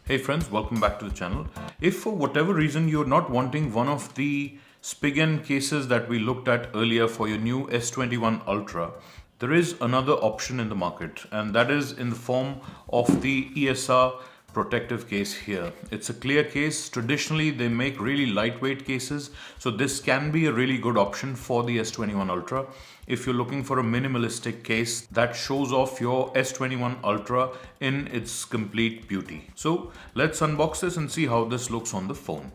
Hey friends, welcome back to the channel. If for whatever reason you're not wanting one of the Spigen cases that we looked at earlier for your new S21 Ultra, there is another option in the market, and that is in the form of the ESR protective case here. It's a clear case. Traditionally they make really lightweight cases, so this can be a really good option for the S21 Ultra if you're looking for a minimalistic case that shows off your S21 Ultra in its complete beauty. So let's unbox this and see how this looks on the phone.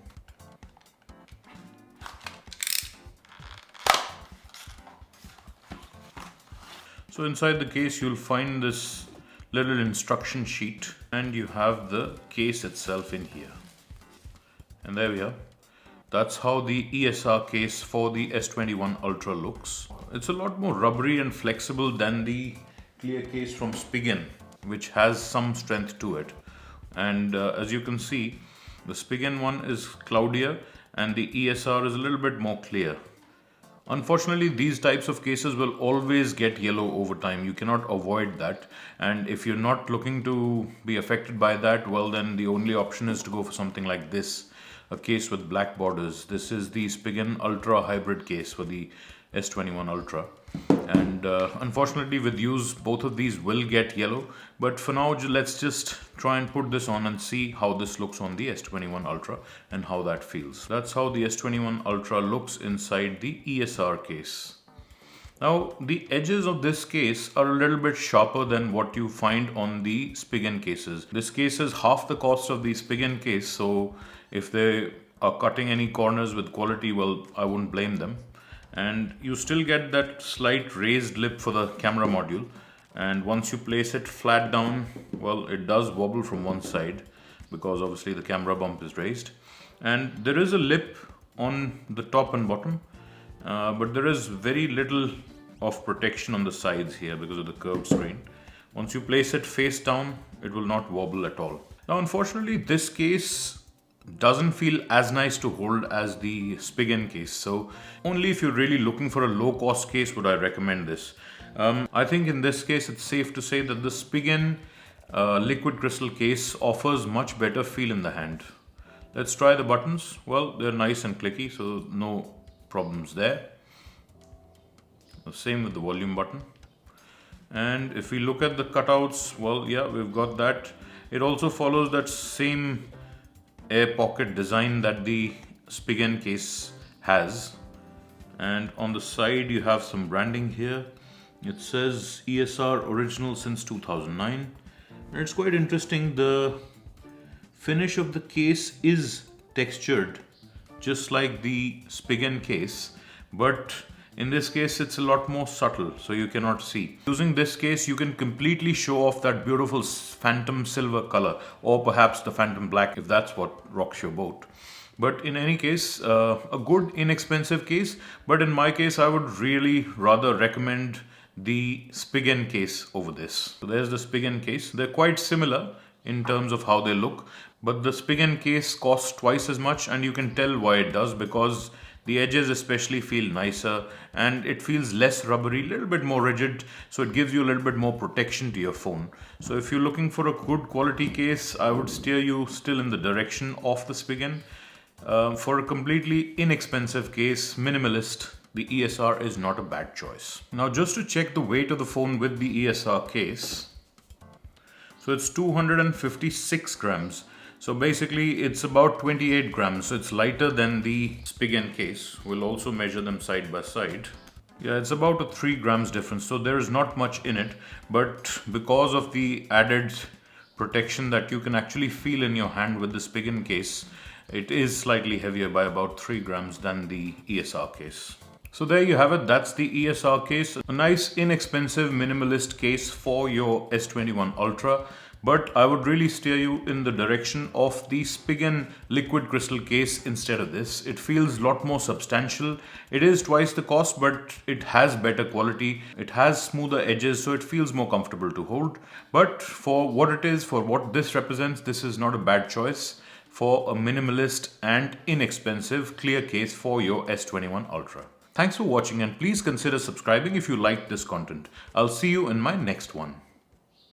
So inside the case you'll find this little instruction sheet, and you have the case itself in here. And there we are. That's how the ESR case for the S21 Ultra looks. It's a lot more rubbery and flexible than the clear case from Spigen, which has some strength to it. And as you can see, the Spigen one is cloudier and the ESR is a little bit more clear. Unfortunately, these types of cases will always get yellow over time. You cannot avoid that. And if you're not looking to be affected by that, well, then the only option is to go for something like this, a case with black borders. This is the Spigen Ultra hybrid case for the S21 Ultra. And unfortunately, with use, both of these will get yellow. But for now, let's just try and put this on and see how this looks on the S21 Ultra and how that feels. That's how the S21 Ultra looks inside the ESR case. Now, the edges of this case are a little bit sharper than what you find on the Spigen cases. This case is half the cost of the Spigen case, so if they are cutting any corners with quality, well, I wouldn't blame them. And you still get that slight raised lip for the camera module, and once you place it flat down, well, it does wobble from one side because obviously the camera bump is raised, and there is a lip on the top and bottom, but there is very little of protection on the sides here because of the curved screen. Once you place it face down, it will not wobble at all. Now unfortunately, this case doesn't feel as nice to hold as the Spigen case, so only if you're really looking for a low cost case would I recommend this. I think in this case it's safe to say that the Spigen Liquid Crystal case offers much better feel in the hand. Let's try the buttons. Well, they're nice and clicky, so no problems there. The same with the volume button. And if we look at the cutouts, well, yeah, we've got that. It also follows that same air pocket design that the Spigen case has, and on the side you have some branding here. It says ESR original since 2009, and it's quite interesting. The finish of the case is textured just like the Spigen case, but in this case it's a lot more subtle, so you cannot see. Using this case you can completely show off that beautiful phantom silver color, or perhaps the phantom black if that's what rocks your boat. But in any case, a good inexpensive case, but in my case I would really rather recommend the Spigen case over this. So there's the Spigen case. They're quite similar in terms of how they look, but the Spigen case costs twice as much, and you can tell why it does, because the edges especially feel nicer and it feels less rubbery, a little bit more rigid, so it gives you a little bit more protection to your phone. So if you're looking for a good quality case, I would steer you still in the direction of the Spigen. For a completely inexpensive case, minimalist, the ESR is not a bad choice. Now just to check the weight of the phone with the ESR case, so it's 256 grams. So basically it's about 28 grams, so it's lighter than the Spigen case. We'll also measure them side by side. Yeah, it's about a 3 grams difference, so there is not much in it, but because of the added protection that you can actually feel in your hand with the Spigen case, it is slightly heavier by about 3 grams than the ESR case. So there you have it, that's the ESR case. A nice inexpensive minimalist case for your S21 Ultra. But I would really steer you in the direction of the Spigen Liquid Crystal case instead of this. It feels a lot more substantial. It is twice the cost, but it has better quality. It has smoother edges, so it feels more comfortable to hold. But for what it is, for what this represents, this is not a bad choice for a minimalist and inexpensive clear case for your S21 Ultra. Thanks for watching, and please consider subscribing if you liked this content. I'll see you in my next one.